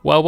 Well,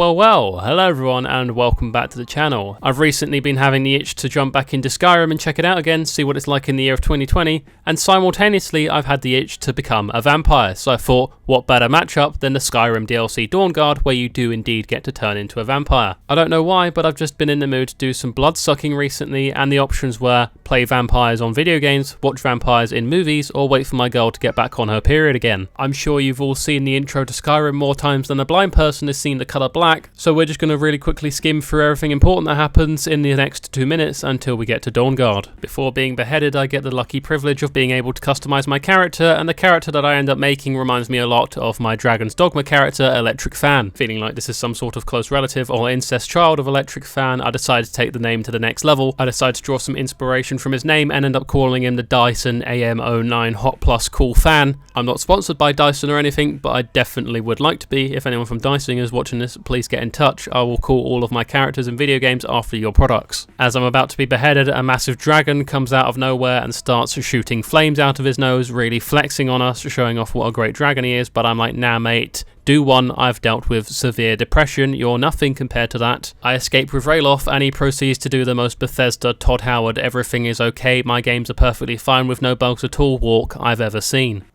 hello everyone and welcome back to the channel. I've recently been having the itch to jump back into Skyrim and check it out again, see what it's like in the year of 2020, and simultaneously I've had the itch to become a vampire, so I thought, what better matchup than the Skyrim DLC Dawnguard, where you do indeed get to turn into a vampire. I don't know why, but I've just been in the mood to do some blood sucking recently, and the options were play vampires on video games, watch vampires in movies, or wait for my girl to get back on her period again. I'm sure you've all seen the intro to Skyrim more times than a blind person has seen the colour black, so we're just going to really quickly skim through everything important that happens in the next 2 minutes until we get to Dawnguard. Before being beheaded, I get the lucky privilege of being able to customise my character, and the character that I end up making reminds me a lot of my Dragon's Dogma character, Electric Fan. Feeling like this is some sort of close relative or incest child of Electric Fan, I decided to take the name to the next level. I decided to draw some inspiration from his name and end up calling him the Dyson AM09 Hot Plus Cool Fan. I'm not sponsored by Dyson or anything, but I definitely would like to be. If anyone from Dyson is watching this, please get in touch. I will call all of my characters in video games after your products. As I'm about to be beheaded, a massive dragon comes out of nowhere and starts shooting flames out of his nose, really flexing on us, showing off what a great dragon he is, but I'm like, nah mate, do one, I've dealt with severe depression, you're nothing compared to that. I escape with Ralof and he proceeds to do the most Bethesda Todd Howard everything is okay, my games are perfectly fine with no bugs at all walk I've ever seen.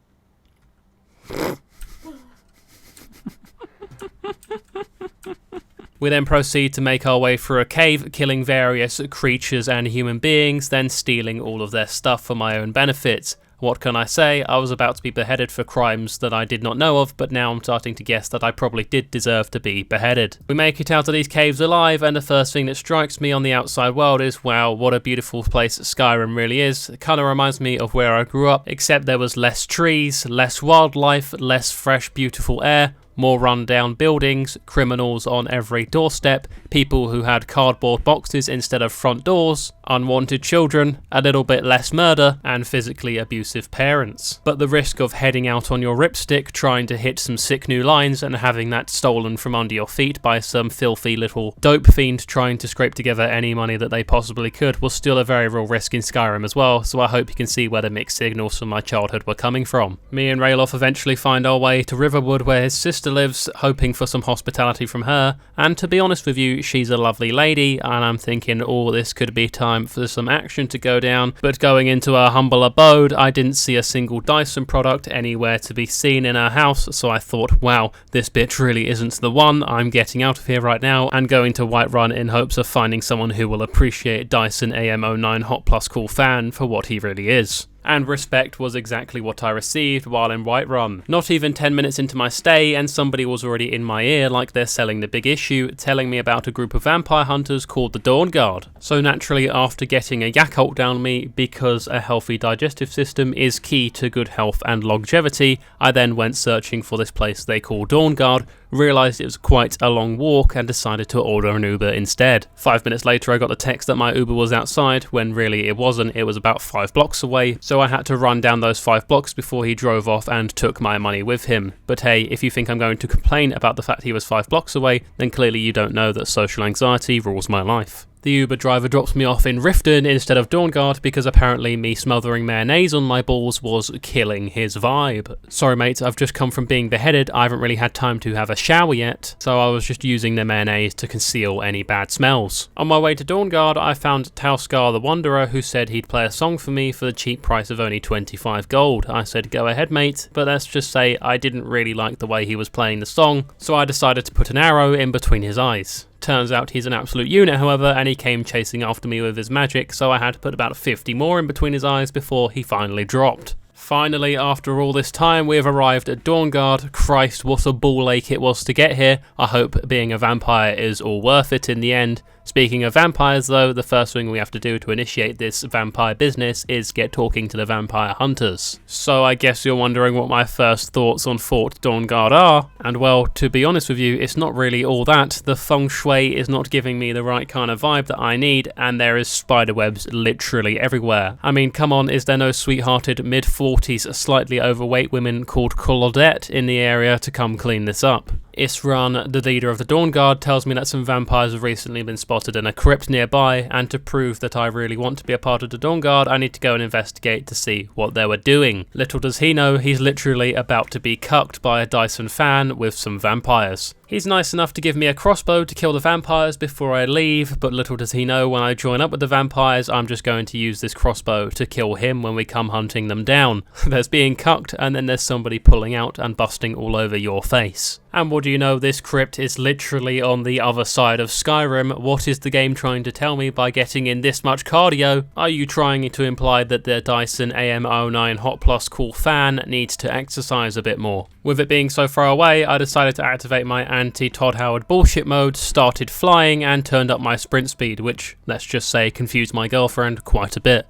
We then proceed to make our way through a cave, killing various creatures and human beings, then stealing all of their stuff for my own benefit. What can I say? I was about to be beheaded for crimes that I did not know of, but now I'm starting to guess that I probably did deserve to be beheaded. We make it out of these caves alive, and the first thing that strikes me on the outside world is, wow, what a beautiful place Skyrim really is. It kind of reminds me of where I grew up, except there was less trees, less wildlife, less fresh, beautiful air, more run-down buildings, criminals on every doorstep, people who had cardboard boxes instead of front doors, unwanted children, a little bit less murder, and physically abusive parents. But the risk of heading out on your ripstick, trying to hit some sick new lines and having that stolen from under your feet by some filthy little dope fiend trying to scrape together any money that they possibly could was still a very real risk in Skyrim as well, so I hope you can see where the mixed signals from my childhood were coming from. Me and Ralof eventually find our way to Riverwood where his sister lives, hoping for some hospitality from her, and to be honest with you, she's a lovely lady, and I'm thinking, oh, this could be time for some action to go down, but going into her humble abode, I didn't see a single Dyson product anywhere to be seen in her house, so I thought, wow, this bitch really isn't the one, I'm getting out of here right now, and going to Whiterun in hopes of finding someone who will appreciate Dyson AM09 Hot Plus Cool Fan for what he really is. And respect was exactly what I received while in Whiterun. Not even 10 minutes into my stay and somebody was already in my ear like they're selling the big issue, telling me about a group of vampire hunters called the Dawnguard. So naturally, after getting a Yakult down me, because a healthy digestive system is key to good health and longevity, I then went searching for this place they call Dawnguard, realised it was quite a long walk and decided to order an Uber instead. 5 minutes later I got the text that my Uber was outside, when really it wasn't, it was about 5 blocks away, so I had to run down those 5 blocks before he drove off and took my money with him. But hey, if you think I'm going to complain about the fact he was 5 blocks away, then clearly you don't know that social anxiety rules my life. The Uber driver drops me off in Riften instead of Dawnguard because apparently me smothering mayonnaise on my balls was killing his vibe. Sorry mate, I've just come from being beheaded, I haven't really had time to have a shower yet, so I was just using the mayonnaise to conceal any bad smells. On my way to Dawnguard, I found Tauskar the Wanderer, who said he'd play a song for me for the cheap price of only 25 gold. I said go ahead mate, but let's just say I didn't really like the way he was playing the song, so I decided to put an arrow in between his eyes. Turns out he's an absolute unit, however, and he came chasing after me with his magic, so I had to put about 50 more in between his eyes before he finally dropped. Finally, after all this time, we have arrived at Dawnguard. Christ, what a ball ache it was to get here. I hope being a vampire is all worth it in the end. Speaking of vampires though, the first thing we have to do to initiate this vampire business is get talking to the vampire hunters. So I guess you're wondering what my first thoughts on Fort Dawnguard are, and well, to be honest with you, it's not really all that. The feng shui is not giving me the right kind of vibe that I need, and there is spiderwebs literally everywhere. I mean, come on, is there no sweethearted mid-40s slightly overweight women called Claudette in the area to come clean this up? Isran, the leader of the Dawnguard, tells me that some vampires have recently been spotted in a crypt nearby, and to prove that I really want to be a part of the Dawnguard, I need to go and investigate to see what they were doing. Little does he know, he's literally about to be cucked by a Dyson fan with some vampires. He's nice enough to give me a crossbow to kill the vampires before I leave, but little does he know when I join up with the vampires, I'm just going to use this crossbow to kill him when we come hunting them down. There's being cucked, and then there's somebody pulling out and busting all over your face. And what do you know, this crypt is literally on the other side of Skyrim. What is the game trying to tell me by getting in this much cardio? Are you trying to imply that the Dyson AM09 Hot Plus Cool fan needs to exercise a bit more? With it being so far away, I decided to activate my anti-Todd Howard bullshit mode, started flying, and turned up my sprint speed, which, let's just say, confused my girlfriend quite a bit.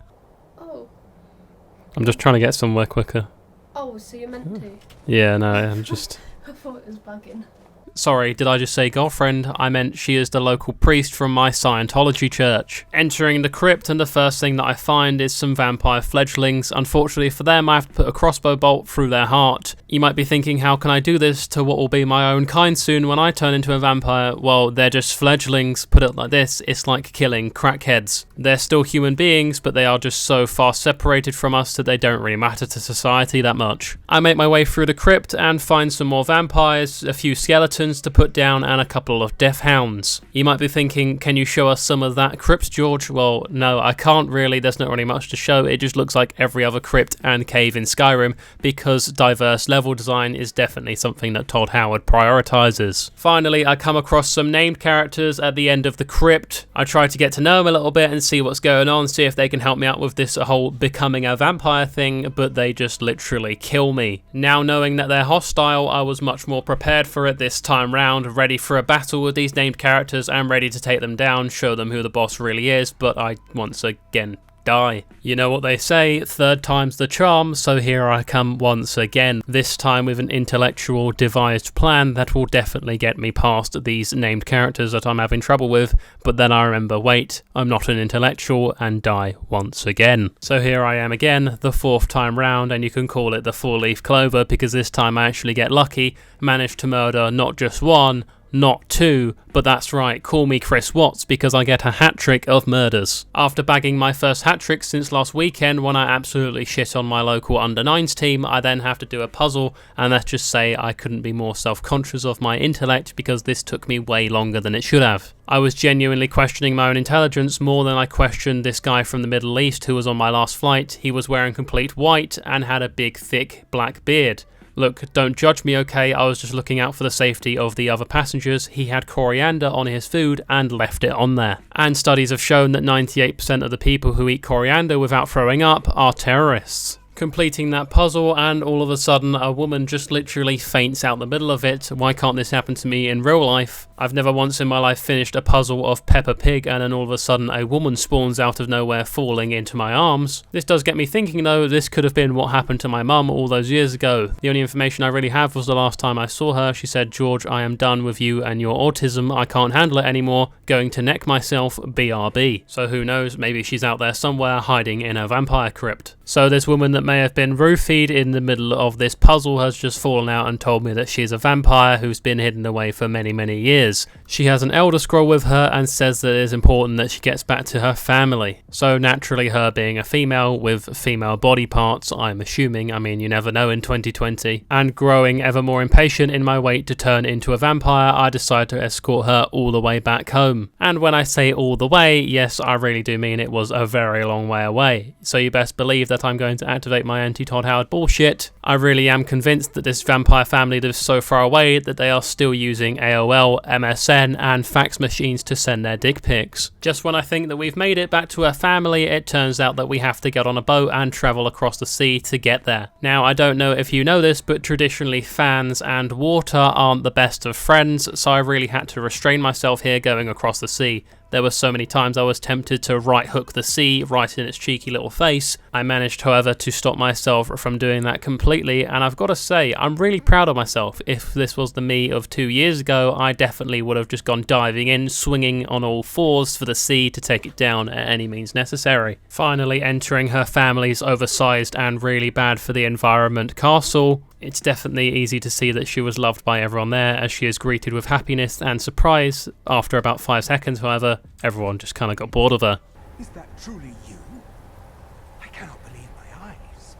Oh. I'm just trying to get somewhere quicker. Oh, so you meant to? Yeah, no, I'm just... I thought it was bugging. Sorry, did I just say girlfriend? I meant she is the local priest from my Scientology church. Entering the crypt, and the first thing that I find is some vampire fledglings. Unfortunately for them, I have to put a crossbow bolt through their heart. You might be thinking, how can I do this to what will be my own kind soon when I turn into a vampire? Well, they're just fledglings. Put it like this, it's like killing crackheads. They're still human beings, but they are just so far separated from us that they don't really matter to society that much. I make my way through the crypt and find some more vampires, a few skeletons to put down, and a couple of death hounds. You might be thinking, can you show us some of that crypt, George? Well, no, I can't really. There's not really much to show. It just looks like every other crypt and cave in Skyrim, because diverse level design is definitely something that Todd Howard prioritizes. Finally, I come across some named characters at the end of the crypt. I try to get to know them a little bit and see what's going on, see if they can help me out with this whole becoming a vampire thing, but they just literally kill me. Now knowing that they're hostile, I was much more prepared for it this time round, ready for a battle with these named characters and ready to take them down, show them who the boss really is, but I once again die. You know what they say, third time's the charm, so here I come once again, this time with an intellectual devised plan that will definitely get me past these named characters that I'm having trouble with, but then I remember, wait, I'm not an intellectual, and die once again. So here I am again, the fourth time round, and you can call it the four-leaf clover, because this time I actually get lucky, managed to murder not just one, not two, but that's right, call me Chris Watts, because I get a hat-trick of murders. After bagging my first hat-trick since last weekend when I absolutely shit on my local under-9s team, I then have to do a puzzle, and let's just say I couldn't be more self-conscious of my intellect, because this took me way longer than it should have. I was genuinely questioning my own intelligence more than I questioned this guy from the Middle East who was on my last flight. He was wearing complete white and had a big, thick, black beard. Look, don't judge me, okay? I was just looking out for the safety of the other passengers. He had coriander on his food and left it on there. And studies have shown that 98% of the people who eat coriander without throwing up are terrorists. Completing that puzzle, and all of a sudden a woman just literally faints out the middle of it. Why can't this happen to me in real life? I've never once in my life finished a puzzle of Peppa Pig and then all of a sudden a woman spawns out of nowhere falling into my arms. This does get me thinking though, this could have been what happened to my mum all those years ago. The only information I really have was the last time I saw her. She said, George, I am done with you and your autism. I can't handle it anymore. Going to neck myself, BRB. So who knows, maybe she's out there somewhere hiding in a vampire crypt. So this woman that may have been roofied in the middle of this puzzle has just fallen out and told me that she's a vampire who's been hidden away for many, many years. She has an Elder Scroll with her and says that it is important that she gets back to her family. So naturally, her being a female with female body parts, I'm assuming, I mean you never know in 2020, and growing ever more impatient in my wait to turn into a vampire, I decide to escort her all the way back home. And when I say all the way, yes, I really do mean it was a very long way away. So you best believe that I'm going to activate my anti-Todd Howard bullshit. I really am convinced that this vampire family lives so far away that they are still using AOL, MSN and fax machines to send their dick pics. Just when I think that we've made it back to our family, it turns out that we have to get on a boat and travel across the sea to get there. Now, I don't know if you know this, but traditionally fans and water aren't the best of friends, so I really had to restrain myself here going across the sea. There were so many times I was tempted to right hook the sea right in its cheeky little face. I managed, however, to stop myself from doing that completely, and I've got to say, I'm really proud of myself. If this was the me of 2 years ago, I definitely would have just gone diving in, swinging on all fours for the sea to take it down at any means necessary. Finally entering her family's oversized and really bad for the environment castle. It's definitely easy to see that she was loved by everyone there, as she is greeted with happiness and surprise. After about 5 seconds, however, everyone just kind of got bored of her. Is that truly you? I cannot believe my eyes.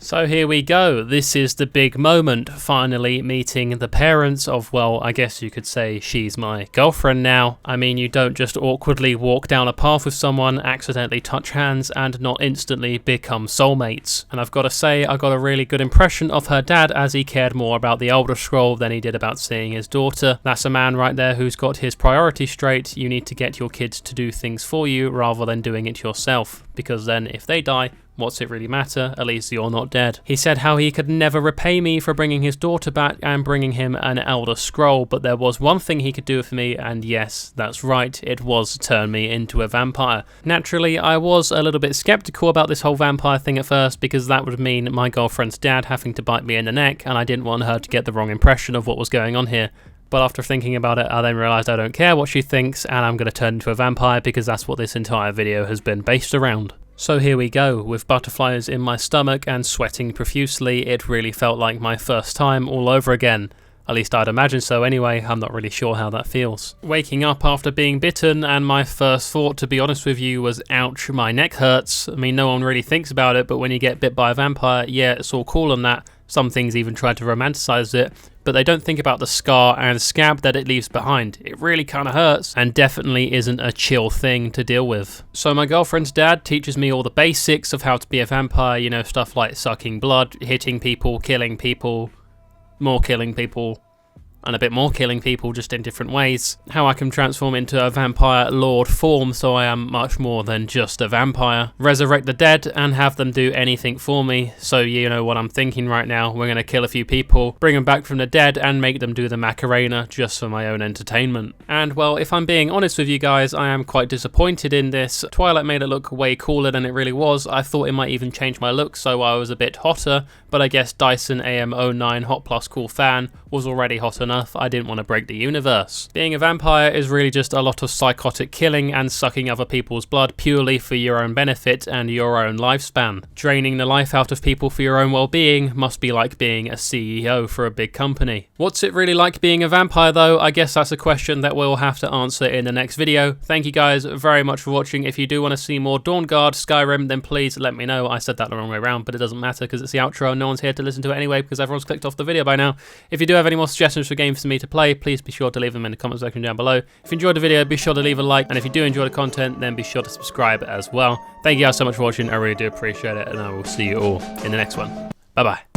So here we go, this is the big moment, finally meeting the parents of, well, I guess you could say she's my girlfriend now. I mean, you don't just awkwardly walk down a path with someone, accidentally touch hands, and not instantly become soulmates. And I've got to say, I got a really good impression of her dad as he cared more about the Elder Scroll than he did about seeing his daughter. That's a man right there who's got his priorities straight. You need to get your kids to do things for you rather than doing it yourself, because then if they die, what's it really matter? At least you're not dead. He said how he could never repay me for bringing his daughter back and bringing him an Elder Scroll, but there was one thing he could do for me, and yes, that's right, it was turn me into a vampire. Naturally, I was a little bit skeptical about this whole vampire thing at first, because that would mean my girlfriend's dad having to bite me in the neck, and I didn't want her to get the wrong impression of what was going on here. But after thinking about it, I then realised I don't care what she thinks, and I'm going to turn into a vampire because that's what this entire video has been based around. So here we go, with butterflies in my stomach and sweating profusely. It really felt like my first time all over again. At least I'd imagine so anyway, I'm not really sure how that feels. Waking up after being bitten, and my first thought, to be honest with you, was ouch, my neck hurts. I mean, no one really thinks about it, but when you get bit by a vampire, yeah, it's all cool and that. Some things even try to romanticize it, but they don't think about the scar and scab that it leaves behind. It really kind of hurts, and definitely isn't a chill thing to deal with. So my girlfriend's dad teaches me all the basics of how to be a vampire, you know, stuff like sucking blood, hitting people, killing people, more killing people, and a bit more killing people just in different ways. How I can transform into a vampire lord form so I am much more than just a vampire. Resurrect the dead and have them do anything for me. So you know what I'm thinking right now. We're going to kill a few people, bring them back from the dead and make them do the Macarena just for my own entertainment. And well, if I'm being honest with you guys, I am quite disappointed in this. Twilight made it look way cooler than it really was. I thought it might even change my look so I was a bit hotter, but I guess Dyson AM09 Hot Plus Cool Fan was already hot enough. I didn't want to break the universe. Being a vampire is really just a lot of psychotic killing and sucking other people's blood purely for your own benefit and your own lifespan. Draining the life out of people for your own well-being must be like being a CEO for a big company. What's it really like being a vampire though? I guess that's a question that we'll have to answer in the next video. Thank you guys very much for watching. If you do want to see more Dawnguard Skyrim, then please let me know. I said that the wrong way around, but it doesn't matter because it's the outro and no one's here to listen to it anyway because everyone's clicked off the video by now. If you do have any more suggestions for games for me to play, please be sure to leave them in the comment section down below. If you enjoyed the video, be sure to leave a like, and if you do enjoy the content, then be sure to subscribe as well. Thank you guys so much for watching, I really do appreciate it, and I will see you all in the next one. Bye bye.